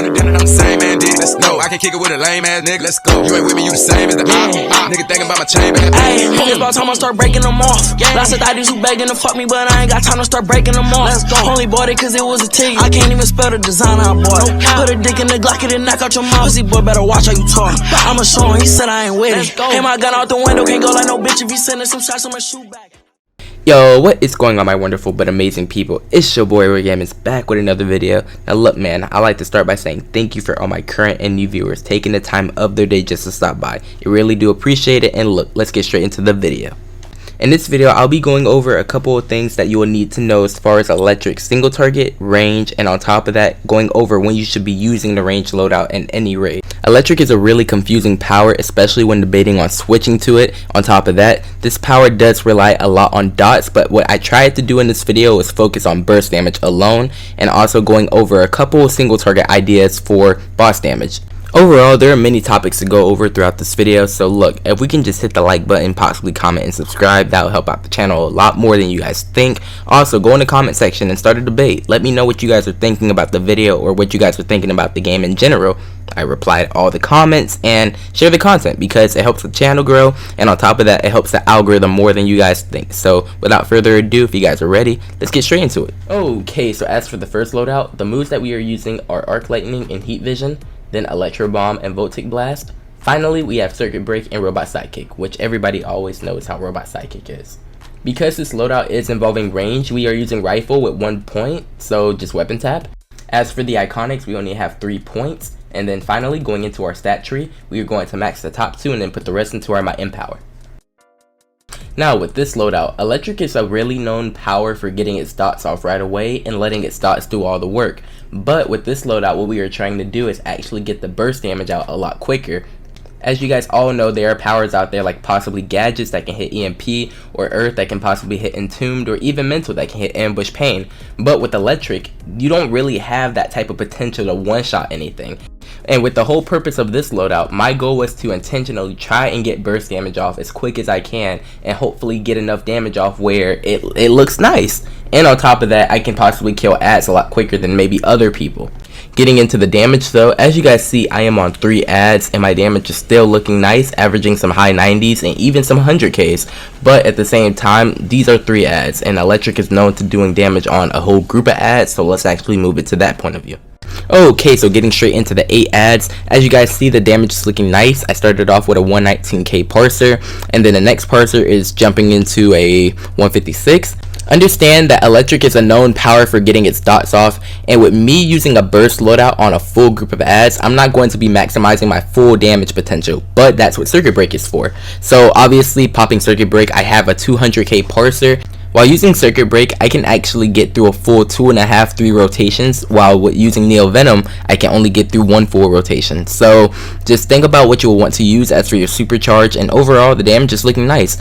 on the dinner, I'm the same man did. Let's go. I can kick it with a lame ass nigga. Let's go. You ain't with me, you the same as the nigga thinking about my chain. Ayy, it's about time I start breaking them off. Lots of thotties who begging to fuck me, but I ain't got time to start breaking them off. Let's go. Only bought it cause it was a ticket. I can't even spell the designer I bought it. Put a dick in the Glock, it and knock out your mouth. Pussy boy better watch how you talk. I'ma show him, he said I ain't with it. Hit my gun out the window, can't go like no bitch if he sending some shots on my shoe back. Yo, what is going on, my wonderful but amazing people? It's your boy Roy Gammons back with another video. Now look, man, I like to start by saying thank you for all my current and new viewers taking the time of their day just to stop by. I really do appreciate it, and look, let's get straight into the video. In this video, I'll be going over a couple of things that you will need to know as far as electric single target, range, and on top of that, going over when you should be using the range loadout in any raid. Electric is a really confusing power, especially when debating on switching to it. On top of that, this power does rely a lot on dots, but what I tried to do in this video was focus on burst damage alone, and also going over a couple of single target ideas for boss damage. Overall, there are many topics to go over throughout this video, so look, if we can just hit the like button, possibly comment and subscribe, that will help out the channel a lot more than you guys think. Also, go in the comment section and start a debate. Let me know what you guys are thinking about the video or what you guys are thinking about the game in general. I reply to all the comments and share the content because it helps the channel grow, and on top of that, it helps the algorithm more than you guys think. So without further ado, if you guys are ready, let's get straight into it. Okay, so as for the first loadout, the moves that we are using are Arc Lightning and Heat Vision, then Electro Bomb and Voltic Blast. Finally, we have Circuit Break and Robot Sidekick, which everybody always knows how Robot Sidekick is. Because this loadout is involving range, we are using Rifle with 1 point, so just weapon tap. As for the iconics, we only have 3 points. And then finally, going into our stat tree, we are going to max the top 2 and then put the rest into our My Empower. Now with this loadout, Electric is a really known power for getting its dots off right away and letting its dots do all the work. But with this loadout, what we are trying to do is actually get the burst damage out a lot quicker. As you guys all know, there are powers out there like possibly Gadgets that can hit EMP, or Earth that can possibly hit Entombed, or even Mental that can hit Ambush Pain. But with Electric, you don't really have that type of potential to one-shot anything. And with the whole purpose of this loadout, my goal was to intentionally try and get burst damage off as quick as I can, and hopefully get enough damage off where it looks nice. And on top of that, I can possibly kill ads a lot quicker than maybe other people. Getting into the damage though, as you guys see, I am on 3 ads and my damage is still looking nice, averaging some high 90s and even some 100Ks. But at the same time, these are 3 ads, and Electric is known to doing damage on a whole group of ads, so let's actually move it to that point of view. Okay, so getting straight into the 8 ads, as you guys see, the damage is looking nice. I started off with a 119k parser, and then the next parser is jumping into a 156. Understand that Electric is a known power for getting its dots off, and with me using a burst loadout on a full group of ads, I'm not going to be maximizing my full damage potential, but that's what Circuit Break is for. So obviously, popping Circuit Break, I have a 200k parser. While using Circuit Break, I can actually get through a full 2.5-3 rotations, while with using Neo Venom, I can only get through 1 full rotation. So just think about what you will want to use as for your supercharge, and overall the damage is looking nice.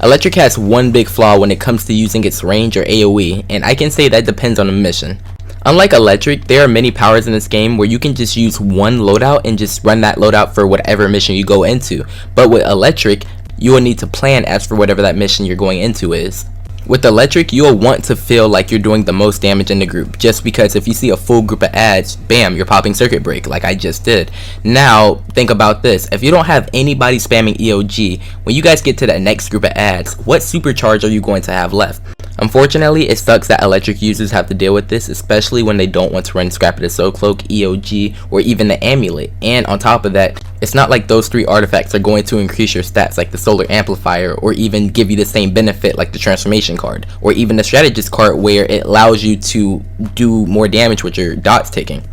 Electric has one big flaw when it comes to using its range or AoE, and I can say that depends on the mission. Unlike Electric, there are many powers in this game where you can just use one loadout and just run that loadout for whatever mission you go into. But with Electric, you will need to plan as for whatever that mission you're going into is. With Electric, you'll want to feel like you're doing the most damage in the group, just because if you see a full group of ads, bam, you're popping Circuit Break like I just did. Now, think about this. If you don't have anybody spamming EOG, when you guys get to the next group of ads, what supercharge are you going to have left? Unfortunately, it sucks that Electric users have to deal with this, especially when they don't want to run Scrap of the Soul Cloak, EOG, or even the Amulet. And on top of that, it's not like those 3 artifacts are going to increase your stats like the Solar Amplifier, or even give you the same benefit like the Transformation card, or even the Strategist card where it allows you to do more damage with your dots ticking.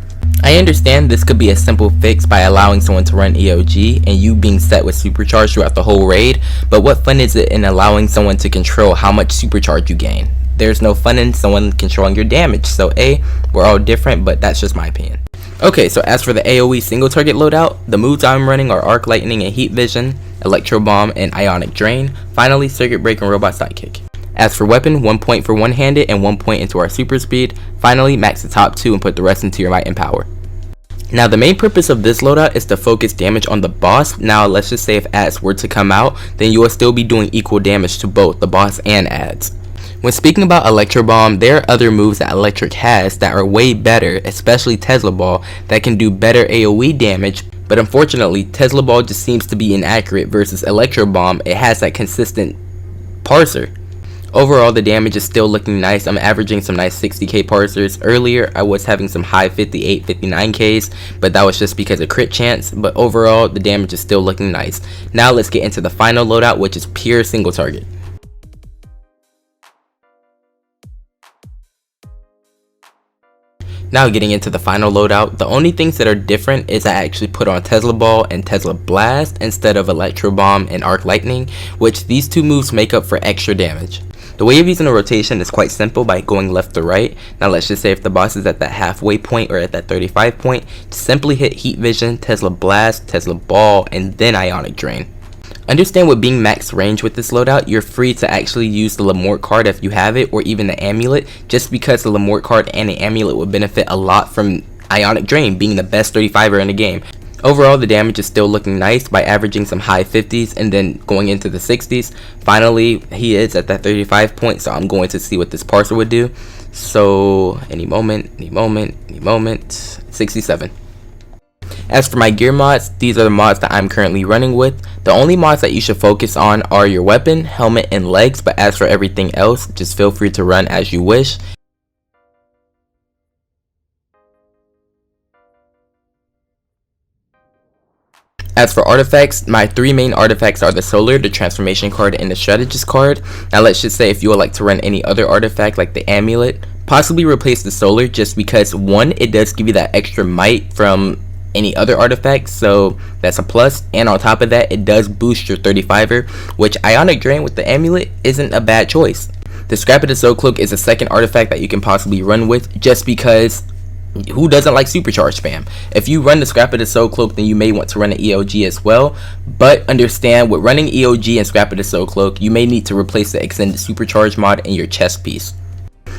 I understand this could be a simple fix by allowing someone to run EOG and you being set with supercharge throughout the whole raid, but what fun is it in allowing someone to control how much supercharge you gain? There's no fun in someone controlling your damage, so we're all different, but that's just my opinion. Okay, so as for the AoE single target loadout, the moves I'm running are Arc Lightning and Heat Vision, Electro Bomb and Ionic Drain, finally Circuit Break and Robot Sidekick. As for weapon, 1 point for one-handed and 1 point into our super speed. Finally, max the top 2 and put the rest into your Might and Power. Now the main purpose of this loadout is to focus damage on the boss. Now let's just say if ads were to come out, then you will still be doing equal damage to both the boss and ads. When speaking about Electro Bomb, there are other moves that Electric has that are way better, especially Tesla Ball, that can do better AoE damage, but unfortunately Tesla Ball just seems to be inaccurate versus Electro Bomb. It has that consistent parser. Overall, the damage is still looking nice. I'm averaging some nice 60k parsers. Earlier, I was having some high 58, 59ks, but that was just because of crit chance. But overall, the damage is still looking nice. Now let's get into the final loadout, which is pure single target. Now getting into the final loadout, the only things that are different is I actually put on Tesla Ball and Tesla Blast instead of Electro Bomb and Arc Lightning, which these two moves make up for extra damage. The way of using a rotation is quite simple by going left to right. Now let's just say if the boss is at that halfway point or at that 35 point, simply hit Heat Vision, Tesla Blast, Tesla Ball, and then Ionic Drain. Understand with being max range with this loadout, you're free to actually use the Lamort card if you have it, or even the Amulet, just because the Lamort card and the Amulet would benefit a lot from Ionic Drain being the best 35er in the game. Overall, the damage is still looking nice by averaging some high 50s and then going into the 60s. Finally, he is at that 35 point, so I'm going to see what this parser would do. So, any moment, 67. As for my gear mods, these are the mods that I'm currently running with. The only mods that you should focus on are your weapon, helmet, and legs, but as for everything else, just feel free to run as you wish. As for artifacts, my three main artifacts are the Solar, the Transformation card, and the Strategist card. Now let's just say if you would like to run any other artifact like the Amulet, possibly replace the Solar just because one, it does give you that extra might from any other artifact, so that's a plus, and on top of that, it does boost your 35er, which Ionic Drain with the Amulet isn't a bad choice. The Scrap of the Soul Cloak is a second artifact that you can possibly run with just because who doesn't like supercharge spam? If you run the Scrap of the Soul Cloak, then you may want to run an EOG as well, but understand with running EOG and Scrap of the Soul Cloak, you may need to replace the extended supercharge mod in your chest piece.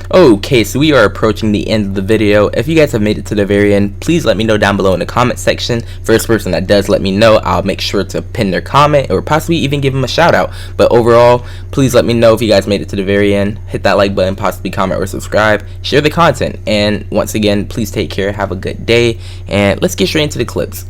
Okay, so we are approaching the end of the video. If you guys have made it to the very end, please let me know down below in the comment section. First person that does let me know, I'll make sure to pin their comment or possibly even give them a shout out. But overall, please let me know if you guys made it to the very end. Hit that like button, possibly comment or subscribe, share the content, and once again, please take care, have a good day, and let's get straight into the clips.